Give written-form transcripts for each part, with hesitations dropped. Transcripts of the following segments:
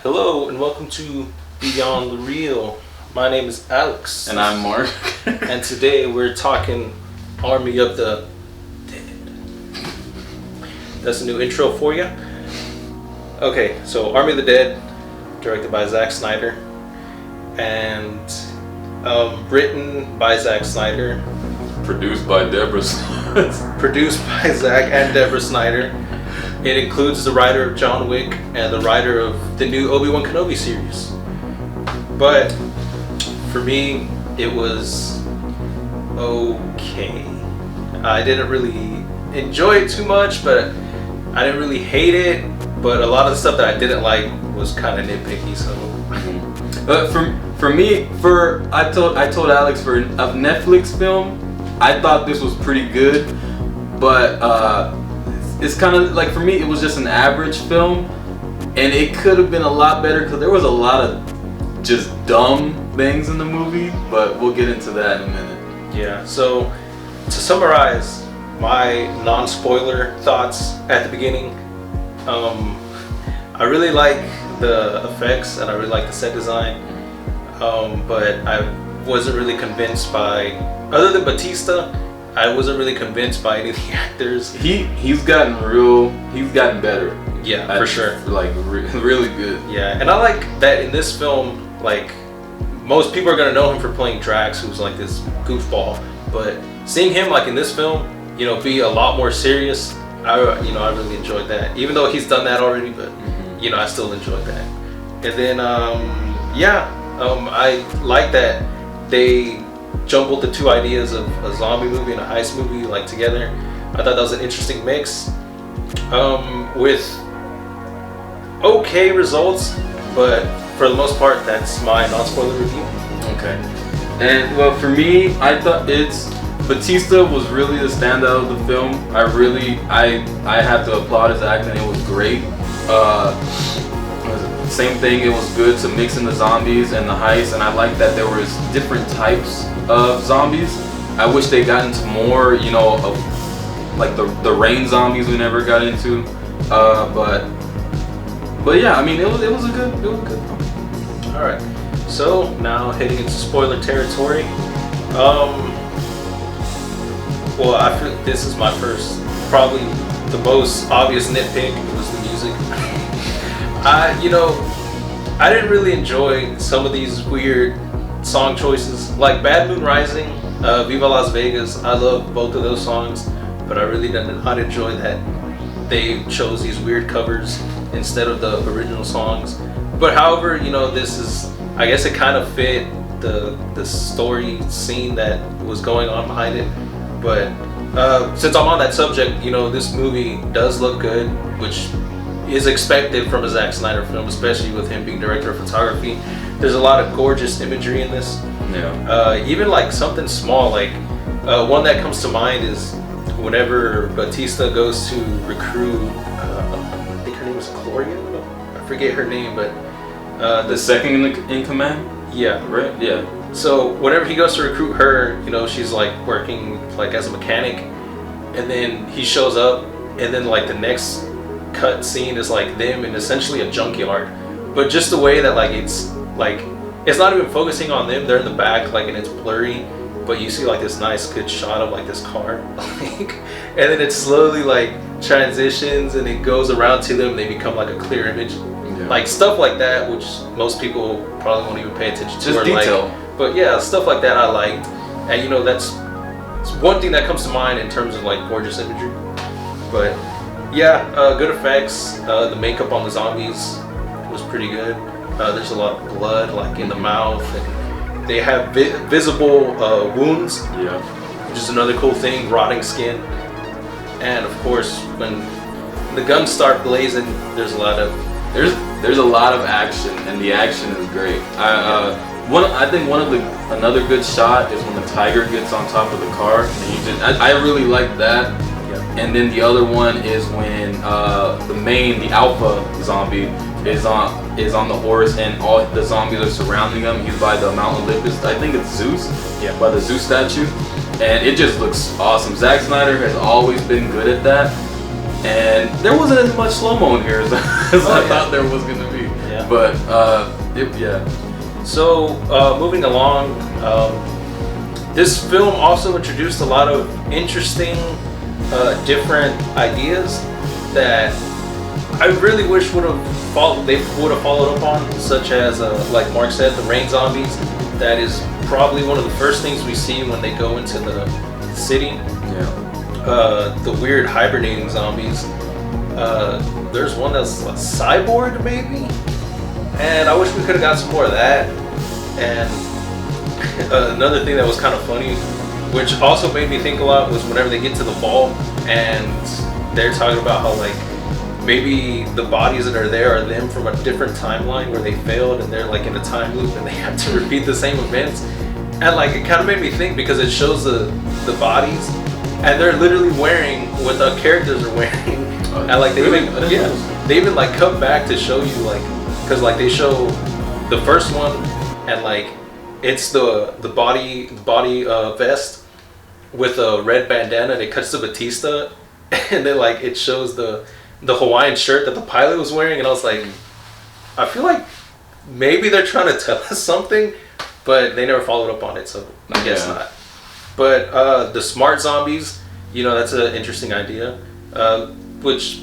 Hello and welcome to Beyond the Real. My name is Alex. And I'm Mark. And today we're talking Army of the Dead. That's a new intro for you. Okay, so Army of the Dead, directed by Zack Snyder, and written by Zack Snyder. Produced by Produced by Zack and Deborah Snyder. It includes the writer of John Wick and the writer of the new Obi-Wan Kenobi series. But for me, it was okay. I didn't really enjoy it too much, but I didn't really hate it. But a lot of the stuff that I didn't like was kind of nitpicky. So, for me, I told Alex for a Netflix film, I thought this was pretty good, but it's kind of like, for me, it was just an average film, and it could have been a lot better because there was a lot of just dumb things in the movie, but we'll get into that in a minute. Yeah, so to summarize my non-spoiler thoughts at the beginning, I really like the effects and I really like the set design, but I wasn't really convinced by, other than Batista, I wasn't really convinced by any of the actors. He's gotten better. Yeah, for sure. Like really good. Yeah, and I like that in this film, like, most people are gonna know him for playing Drax, who's like this goofball, but seeing him like in this film, you know, be a lot more serious, I really enjoyed that. Even though he's done that already, but you know, I still enjoyed that. And then I like that they jumbled the two ideas of a zombie movie and a heist movie like together. I thought that was an interesting mix, with okay results, but for the most part, that's my non-spoiler review. Okay. And well, for me, I thought Batista was really the standout of the film. I have to applaud his acting. It was great. Same thing, it was good to mix in the zombies and the heist, and I like that there was different types of zombies. I wish they got into more, you know, of like the rain zombies we never got into. But yeah, I mean, it was a good film. All right, so now heading into spoiler territory. Well, I feel this is my first, probably the most obvious nitpick was the music. I didn't really enjoy some of these weird song choices, like Bad Moon Rising, Viva Las Vegas. I love both of those songs, but I really did not enjoy that they chose these weird covers instead of the original songs. But however, you know, this is, I guess it kind of fit the story scene that was going on behind it. But since I'm on that subject, you know, this movie does look good, which is expected from a Zack Snyder film, especially with him being director of photography. There's a lot of gorgeous imagery in this. Yeah. Even like something small, like one that comes to mind is whenever Batista goes to recruit, I think her name is Gloria? I forget her name, but the second in command? Yeah. Right? Yeah. So whenever he goes to recruit her, you know, she's like working like as a mechanic, and then he shows up, and then like the next cut scene is like them in essentially a junkyard, but just the way that it's not even focusing on them, they're in the back, like, and it's blurry, but you see like this nice good shot of like this car, and then it slowly like transitions and it goes around to them and they become like a clear image. Yeah. Like stuff like that, which most people probably won't even pay attention to, just or detail. But yeah, stuff like that I liked, and you know, that's one thing that comes to mind in terms of like gorgeous imagery. But yeah, good effects. The makeup on the zombies was pretty good. There's a lot of blood, like in the mouth, and they have visible wounds. Yeah, which is another cool thing. Rotting skin, and of course, when the guns start blazing, there's a lot of action, and the action is great. I think another good shot is when the tiger gets on top of the car, and I really like that. And then the other one is when the alpha zombie is on the horse, and all the zombies are surrounding him. He's by the Mount Olympus. I think it's Zeus. Yeah. By the Zeus statue, and it just looks awesome. Zack Snyder has always been good at that, and there wasn't as much slow mo in here as I thought there was gonna be. Yeah. Yeah. But yeah. So moving along, this film also introduced a lot of interesting, different ideas that I really wish they would have followed up on, such as like Mark said, the rain zombies. That is probably one of the first things we see when they go into the city. Yeah. The weird hibernating zombies. There's one that's a cyborg maybe, and I wish we could have got some more of that. And another thing that was kind of funny, which also made me think a lot, was whenever they get to the vault and they're talking about how like maybe the bodies that are there are them from a different timeline where they failed and they're like in a time loop and they have to repeat the same events. And like it kind of made me think, because it shows the bodies and they're literally wearing what the characters are wearing. And like they even like come back to show you, like, because like they show the first one and like it's the body vest with a red bandana and it cuts to Batista, and then like it shows the Hawaiian shirt that the pilot was wearing, and I was like, I feel like maybe they're trying to tell us something, but they never followed up on it, so I guess not. But the smart zombies, that's an interesting idea, which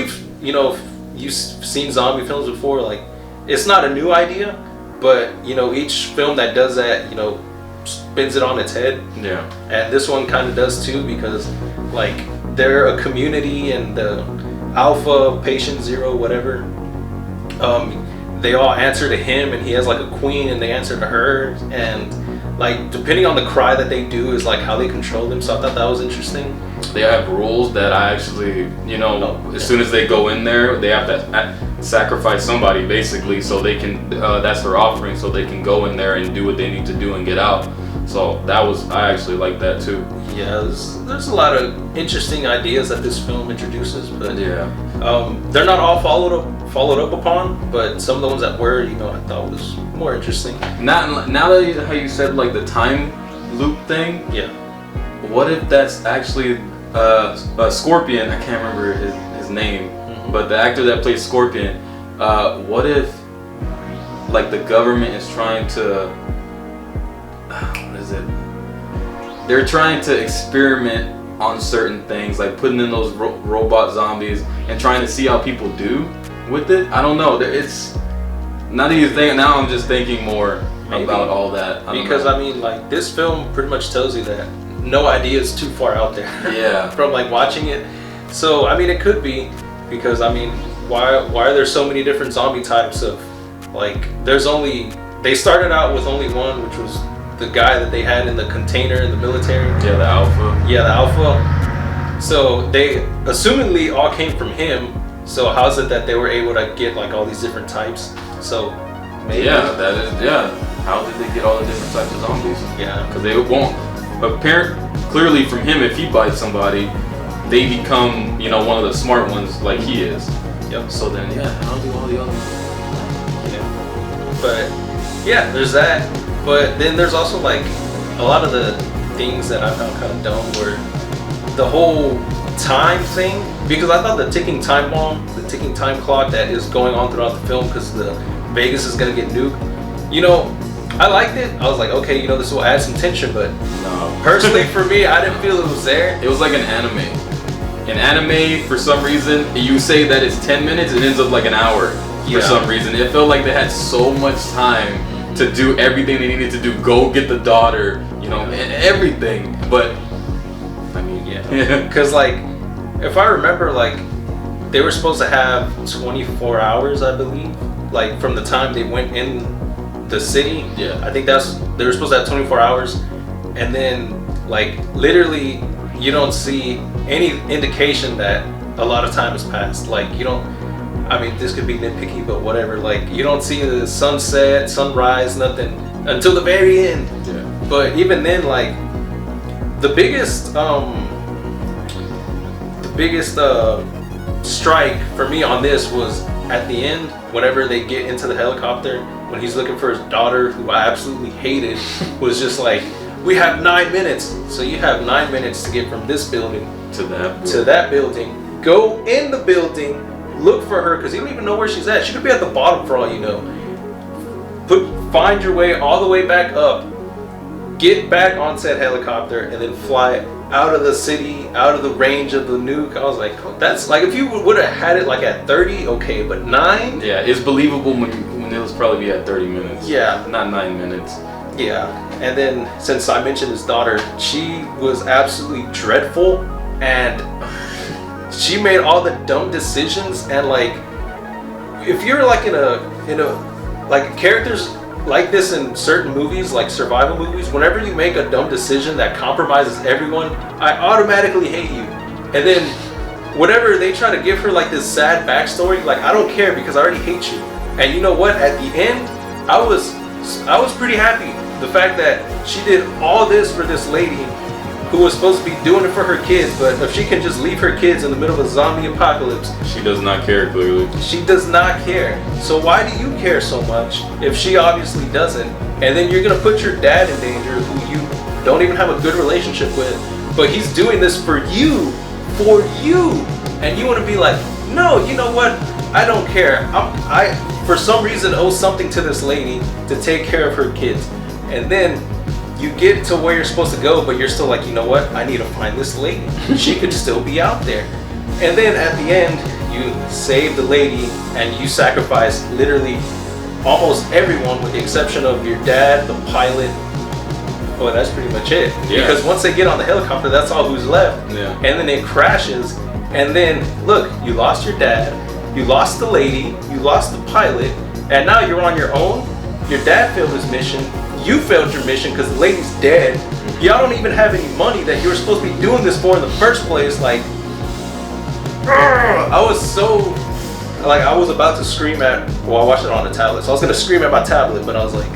you've seen zombie films before. Like, it's not a new idea, but each film that does that, spins it on its head. Yeah. And this one kind of does too, because like they're a community, and the Alpha, Patient Zero, whatever, they all answer to him, and he has like a queen and they answer to her, and like depending on the cry that they do is like how they control them. So I thought that was interesting. They have rules that I actually, as soon as they go in there, they have to sacrifice somebody basically, so they can, that's their offering, so they can go in there and do what they need to do and get out. So I actually like that too. Yeah, there's a lot of interesting ideas that this film introduces, but they're not all followed up upon, but some of the ones that were, I thought was more interesting. Now that how you said like the time loop thing, what if that's actually a Scorpion? I can't remember his name, but the actor that plays Scorpion. What if like the government is trying to, what is it? They're trying to experiment on certain things, like putting in those robot zombies and trying to see how people do with it. I don't know. It's now that you think. Now I'm just thinking more about all that. Because I mean, like this film pretty much tells you that no idea is too far out there. Yeah. From like watching it. So I mean, it could be, because I mean, why are there so many different zombie types of, like, they started out with only one, which was the guy that they had in the container in the military. Yeah, the Alpha. Yeah, the Alpha. So they assumingly all came from him. So how's it that they were able to get like all these different types? So maybe. Yeah, that is. Yeah. How did they get all the different types of zombies? Yeah. Because they won't. Clearly from him, if he bites somebody, they become, one of the smart ones like he is. Yep. So then, how do all the other ones? Yeah. But yeah, there's that. But then there's also like a lot of the things that I found kind of dumb, were the whole time thing, because I thought the ticking time bomb, the ticking time clock that is going on throughout the film, because the Vegas is gonna get nuked. I liked it. I was like, okay, this will add some tension, but No. personally for me, I didn't feel it was there. It was like an anime. An anime, for some reason, you say that it's 10 minutes, it ends up like an hour for some reason. It felt like they had so much time to do everything they needed to do. Go get the daughter, everything. But, I mean, Because, like, if I remember, like, they were supposed to have 24 hours, I believe. Like, from the time they went in the city. Yeah. I think they were supposed to have 24 hours. And then, like, literally, you don't see any indication that a lot of time has passed. Like, you don't, I mean, this could be nitpicky, but whatever. Like, you don't see the sunset, sunrise, nothing until the very end. Yeah. But even then, like, the biggest strike for me on this was at the end, whenever they get into the helicopter, when he's looking for his daughter, who I absolutely hated, was just like, we have 9 minutes. So you have 9 minutes to get from this building to that building. Go in the building, look for her because you don't even know where she's at. She could be at the bottom for all you know. Find your way all the way back up, get back on said helicopter, and then fly out of the city, out of the range of the nuke. I was like, oh, that's like, if you would have had it like at 30, okay, but 9? Yeah, it's believable when it was probably be at 30 minutes. Yeah. Not 9 minutes. Yeah, and then since I mentioned his daughter, she was absolutely dreadful, and she made all the dumb decisions. And like, if you're like in a like characters like this in certain movies, like survival movies, whenever you make a dumb decision that compromises everyone, I automatically hate you. And then whenever they try to give her like this sad backstory, like, I don't care because I already hate you. And you know what? At the end, I was pretty happy. The fact that she did all this for this lady who was supposed to be doing it for her kids, but if she can just leave her kids in the middle of a zombie apocalypse, she does not care, clearly. She does not care. So why do you care so much if she obviously doesn't? And then you're gonna put your dad in danger, who you don't even have a good relationship with, but he's doing this for you, and you want to be like, no, you know what? I don't care. I for some reason owe something to this lady to take care of her kids, and then you get to where you're supposed to go, but you're still like, you know what? I need to find this lady. She could still be out there. And then at the end, you save the lady and you sacrifice literally almost everyone with the exception of your dad, the pilot. Well, that's pretty much it. Yeah. Because once they get on the helicopter, that's all who's left. Yeah. And then it crashes. And then, look, you lost your dad, you lost the lady, you lost the pilot, and now you're on your own. Your dad failed his mission. You failed your mission because the lady's dead. Y'all don't even have any money that you were supposed to be doing this for in the first place. Like, I was so, like, I was about to scream at, well, I watched it on the tablet, so I was going to scream at my tablet, but I was like,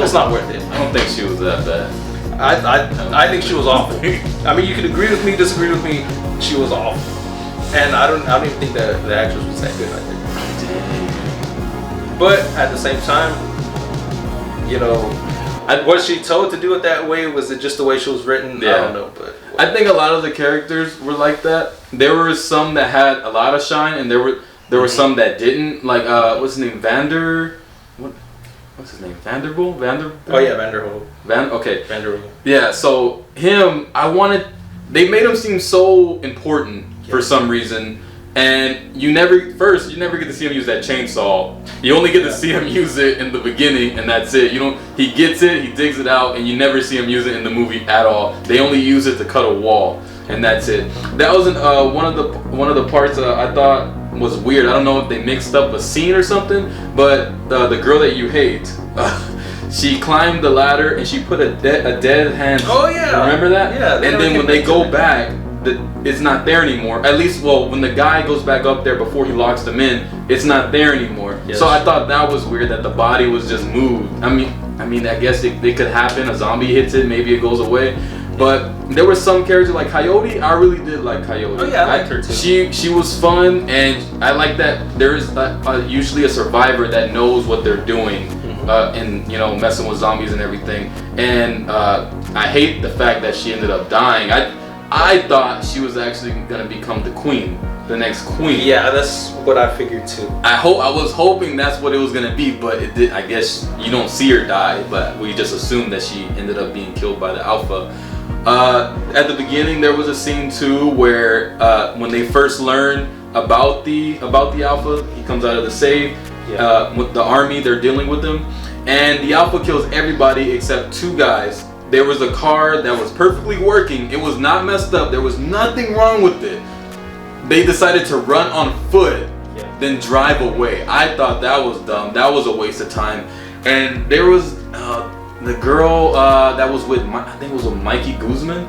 it's not worth it. I don't think she was that bad. I think she was awful. I mean, you can agree with me, disagree with me, she was awful. And I don't even think that the actress was that good, I think. But at the same time, you know, was she told to do it that way? Was it just the way she was written? Yeah. I don't know, but I think a lot of the characters were like that. There were some that had a lot of shine, and there were some that didn't. Like what's his name? What's his name? Vanderbilt? Oh yeah, Vanderbilt. Vanderbilt. Yeah. So him, they made him seem so important for some reason. And you never get to see him use that chainsaw. You only get to see him use it in the beginning, and that's it. He gets it, he digs it out, and you never see him use it in the movie at all. They only use it to cut a wall, and that's it. That was one of the parts I thought was weird. I don't know if they mixed up a scene or something, but the girl that you hate, she climbed the ladder and she put a dead hand. Oh yeah, remember that? Yeah. And then when they go back, it's not there anymore. At least, well, when the guy goes back up there before he locks them in, it's not there anymore. Yes. So I thought that was weird that the body was just moved. I mean, I guess it could happen. A zombie hits it, maybe it goes away. But there were some characters like Coyote. I really did like Coyote. Oh yeah, I liked her too. She was fun, and I like that there is usually a survivor that knows what they're doing, and messing with zombies and everything. And I hate the fact that she ended up dying. I thought she was actually gonna become the queen, the next queen. Yeah, that's what I figured too. I was hoping that's what it was gonna be, but it did. I guess you don't see her die, but we just assumed that she ended up being killed by the Alpha. At the beginning, there was a scene too where when they first learn about the Alpha, he comes out of the safe. Yeah. With the army, they're dealing with him, and the Alpha kills everybody except 2 guys. There was a car that was perfectly working. It was not messed up. There was nothing wrong with it. They decided to run on foot, then drive away. I thought that was dumb. That was a waste of time. And there was the girl that was with, I think it was with Mikey Guzman.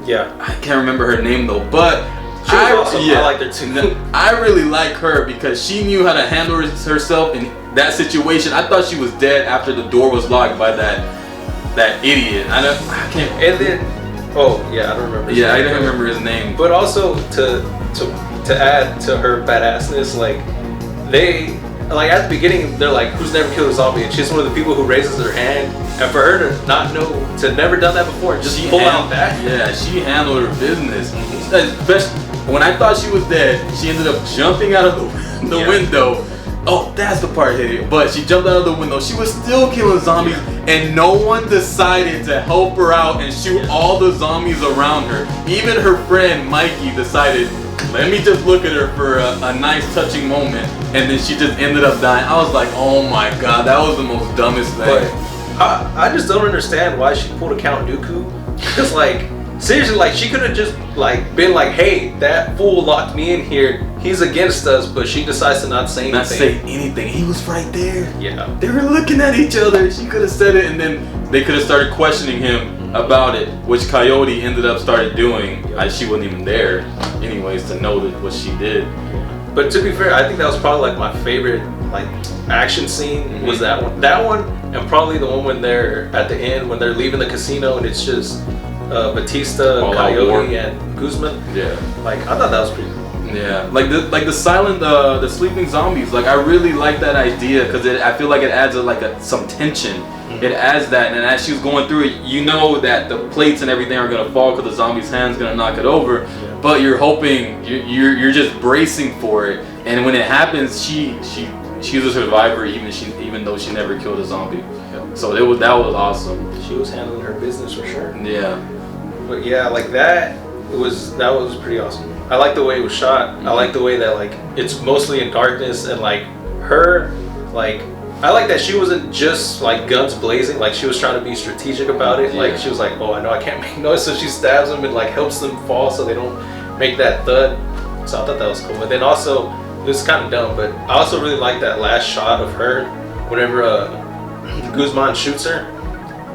Yeah. I can't remember her name though, but she was awesome. I liked her too. I really like her because she knew how to handle herself in that situation. I thought she was dead after the door was locked by that idiot. I can't. And then, oh yeah, I don't remember. Yeah, I didn't remember his name. But also to add to her badassness, like at the beginning, they're like, "Who's never killed a zombie?" And she's one of the people who raises her hand. And for her to not know, to never done that before, just pull out that. Yeah, she handled her business. when I thought she was dead, she ended up jumping out of the window. Oh, that's the part hit. But she jumped out of the window. She was still killing zombies, and no one decided to help her out and shoot all the zombies around her. Even her friend Mikey decided, let me just look at her for a nice touching moment, and then she just ended up dying. I was like, oh my god, that was the most dumbest thing. But I just don't understand why she pulled a Count Dooku. Because like, seriously, like she could have just like been like, hey, that fool locked me in here. He's against us, but she decides to not say anything. Not say anything. He was right there. Yeah. They were looking at each other. She could have said it, and then they could have started questioning him about it, which Coyote ended up started doing. She wasn't even there, anyways, to know that what she did. But to be fair, I think that was probably like my favorite like action scene was that one. That one, and probably the one when they're at the end when they're leaving the casino and it's just Batista, Coyote, and Guzman. Yeah. Like I thought that was pretty cool. Yeah, like the silent, the sleeping zombies. Like I really like that idea because I feel like it adds some tension. It adds that, and as she was going through it, you know that the plates and everything are gonna fall because the zombie's hand's gonna knock it over. Yeah. But you're hoping, you're just bracing for it, and when it happens, she's a survivor, even though she never killed a zombie. Yeah. So that was awesome. She was handling her business for sure. Yeah. But yeah, like that was pretty awesome. I like the way it was shot. I like the way that like it's mostly in darkness and like her like I like that she wasn't just like guns blazing, like she was trying to be strategic about it. Like she was like, oh, I know I can't make noise, so she stabs them and like helps them fall so they don't make that thud. So I thought that was cool. And then also it was kind of dumb, but I also really like that last shot of her whenever Guzman shoots her.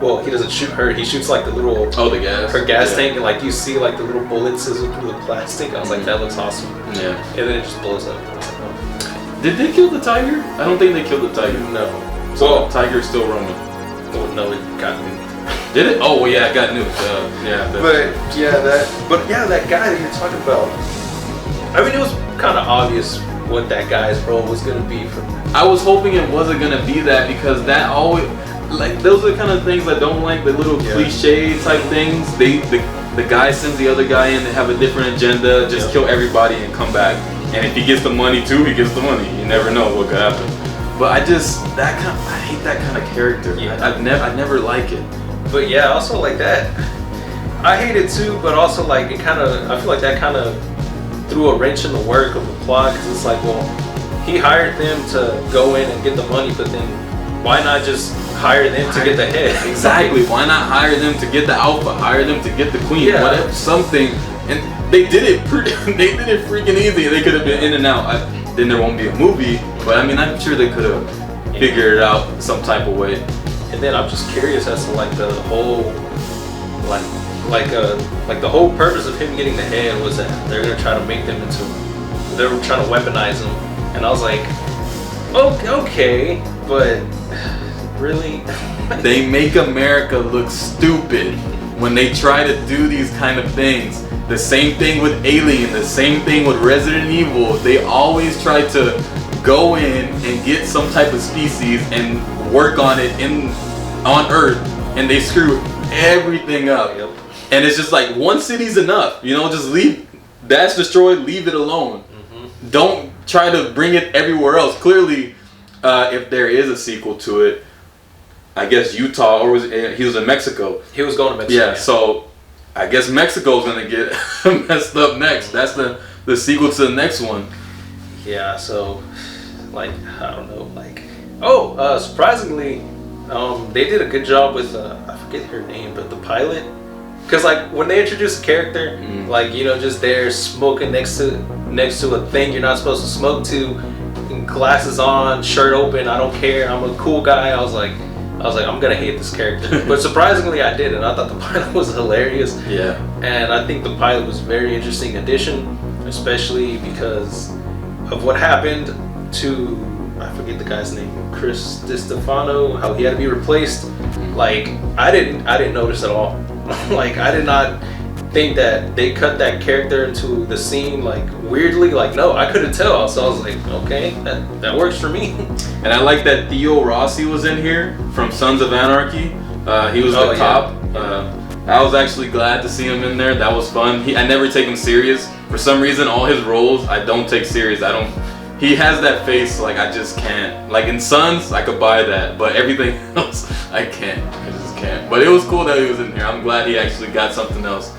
Well, he doesn't shoot her. He shoots like the little the gas. Her gas tank, and like you see like the little bullets sizzle through the plastic. I was like, that looks awesome. Yeah. And then it just blows up. I was like, oh. Did they kill the tiger? I don't think they killed the tiger. No. So the tiger's still roaming. Oh no, it got nuked. Did it? Oh well, yeah, it got nuked. Yeah. But that guy that you're talking about. I mean, it was kind of obvious what that guy's role was gonna be. I was hoping it wasn't gonna be that because that always. Like those are the kind of things I don't like, the little cliche type things. The guy sends the other guy in, they have a different agenda, just kill everybody and come back. And if he gets the money too, he gets the money. You never know what could happen. But I hate that kind of character. Yeah. I never like it. But yeah, also like that. I hate it too, but also like I feel like that kind of threw a wrench in the work of the plot because it's like, well, he hired them to go in and get the money, but then why not just hire them to get the head? Exactly. Why not hire them to get the alpha? Hire them to get the queen. Yeah. Whatever, something. And they did it they did it freaking easy. They could have been in and out. Then there won't be a movie. But I mean, I'm sure they could have figured it out some type of way. And then I'm just curious as to like the whole like the whole purpose of him getting the head was that they're gonna try to make them they were trying to weaponize him. And I was like, okay, but really? They make America look stupid when they try to do these kind of things. The same thing with Alien, the same thing with Resident Evil. They always try to go in and get some type of species and work on it on Earth, and they screw everything up. Yep. And it's just like one city's enough, just leave. That's destroyed, leave it alone. Mm-hmm. Don't try to bring it everywhere else. Clearly, if there is a sequel to it, I guess Utah, or he was in Mexico. He was going to Mexico. Yeah, so I guess Mexico's gonna get messed up next. That's the sequel to the next one. Yeah, so like I don't know, surprisingly, they did a good job with I forget her name, but the pilot. Cause like when they introduce a character, just there smoking next to a thing you're not supposed to smoke to, and glasses on, shirt open, I don't care, I'm a cool guy. I was like, I'm gonna hate this character. But surprisingly I didn't. I thought the pilot was hilarious. Yeah. And I think the pilot was a very interesting addition, especially because of what happened to, I forget the guy's name, Chris DiStefano, how he had to be replaced. Like I didn't notice at all. Like I did not think that they cut that character into the scene like weirdly. Like no, I couldn't tell. So I was like, okay, that works for me. And I like that Theo Rossi was in here from Sons of Anarchy. He was the cop. I was actually glad to see him in there. That was fun. I never take him serious. For some reason, all his roles I don't take serious. He has that face like I just can't. Like in Sons, I could buy that, but everything else I can't. I just can't. But it was cool that he was in here. I'm glad he actually got something else.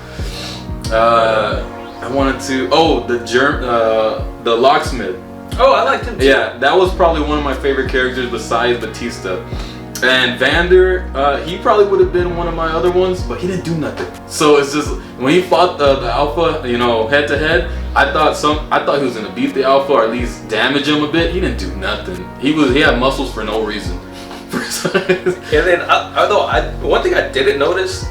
I wanted to. Oh, the locksmith. Oh, I liked him too. Yeah, that was probably one of my favorite characters besides Batista. And Vander, he probably would have been one of my other ones, but he didn't do nothing. So it's just when he fought the Alpha, you know, head to head, I thought he was gonna beat the Alpha or at least damage him a bit. He didn't do nothing. He had muscles for no reason. And then one thing I didn't notice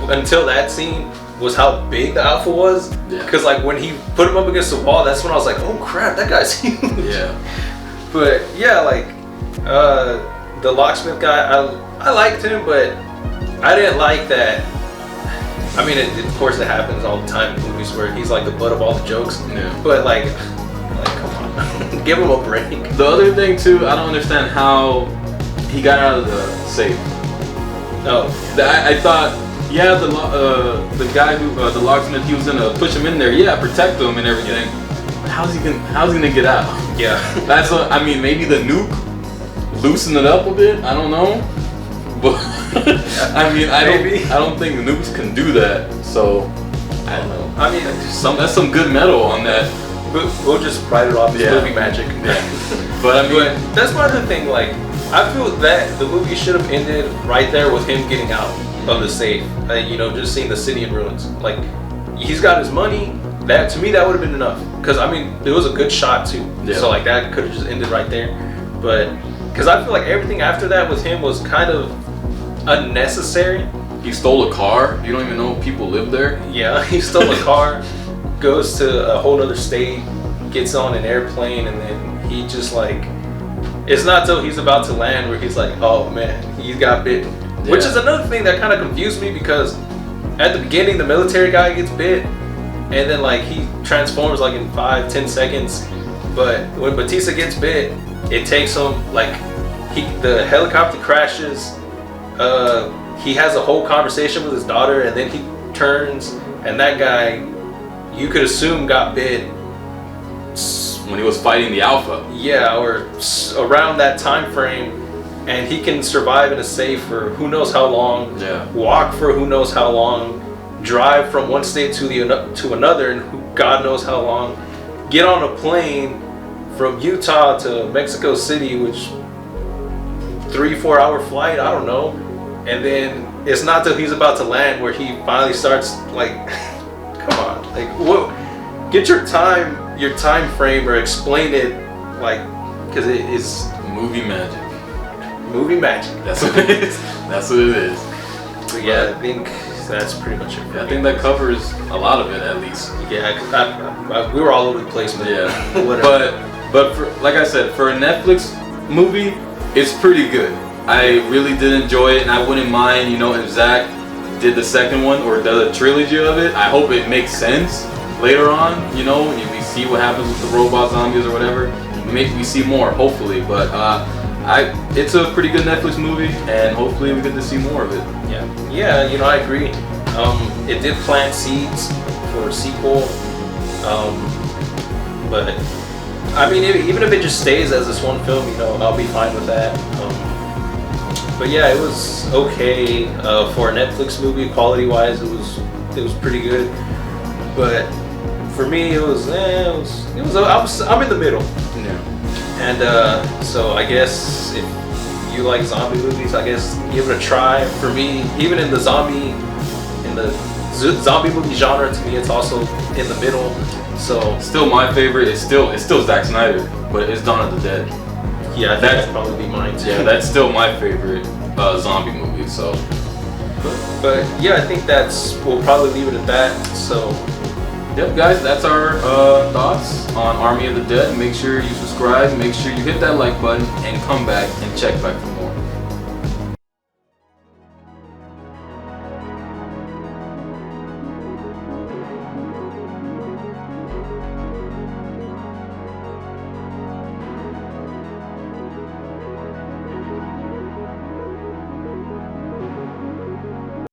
until that scene was how big the Alpha was. Yeah. Because like when he put him up against the wall, that's when I was like, oh crap, that guy's huge. Yeah. But yeah, like the locksmith guy, I liked him, but I didn't like that. I mean, of course it happens all the time in movies where he's like the butt of all the jokes. Yeah. But like come on, give him a break. The other thing too, I don't understand how he got out of the safe. No. I thought, yeah, the guy who the locksmith, he was gonna push him in there, yeah, protect him and everything. But how's he gonna get out? Yeah. That's what I mean. Maybe the nuke loosen it up a bit. I don't know, but I mean, I don't think nukes can do that. So I don't know. I mean, That's some good metal on that. We'll just write it off as movie magic. Yeah. But I mean, that's my other thing. Like, I feel that the movie should have ended right there with him getting out of the safe. You know, just seeing the city in ruins. Like, he's got his money. That to me, that would have been enough. Because I mean, it was a good shot too. Yeah. So like that could have just ended right there. But because I feel like everything after that with him was kind of unnecessary. he stole a car. You don't even know people live there. Yeah, he stole a car, goes to a whole other state, gets on an airplane, and then he just like, it's not till he's about to land where he's like, oh man, he got bitten. Yeah. Which is another thing that kind of confused me, because at the beginning the military guy gets bit, and then like he transforms like in 5-10 seconds. But when Batista gets bit, it takes him like, the helicopter crashes, he has a whole conversation with his daughter, and then he turns, and that guy, you could assume, got bit when he was fighting the Alpha. Yeah, or around that time frame, and he can survive in a safe for who knows how long. Yeah. Walk for who knows how long. Drive from one state to another, and God knows how long. Get on a plane from Utah to Mexico City, which 3-4 hour flight, I don't know. And then it's not till he's about to land where he finally starts like, come on, like what? Get your time frame, or explain it, like, because it is movie magic. Movie magic. That's what it is. That's what it is. But yeah, I think that's pretty much it. Yeah, I think that covers a lot of it, at least. Yeah, we were all over the place, but yeah. Whatever. But for, like I said, for a Netflix movie, it's pretty good. I really did enjoy it, and I wouldn't mind, you know, if Zack did the second one or does a trilogy of it. I hope it makes sense later on, you know, if we see what happens with the robot zombies or whatever. Maybe we see more, hopefully. But it's a pretty good Netflix movie, and hopefully we get to see more of it. Yeah, you know, I agree. It did plant seeds for a sequel, but I mean, even if it just stays as this one film, you know, I'll be fine with that. But yeah, it was okay for a Netflix movie. Quality-wise, it was pretty good. But for me, I'm in the middle. Yeah. And so I guess if you like zombie movies, I guess give it a try. For me, even in the zombie movie genre, to me, it's also in the middle. So still my favorite is still Zack Snyder, but it's Dawn of the Dead. Yeah, I think that'd probably be mine too. Yeah, that's still my favorite zombie movie. So, but yeah, I think we'll probably leave it at that. So, yep, guys, that's our thoughts on Army of the Dead. Make sure you subscribe. Make sure you hit that like button and come back and check back.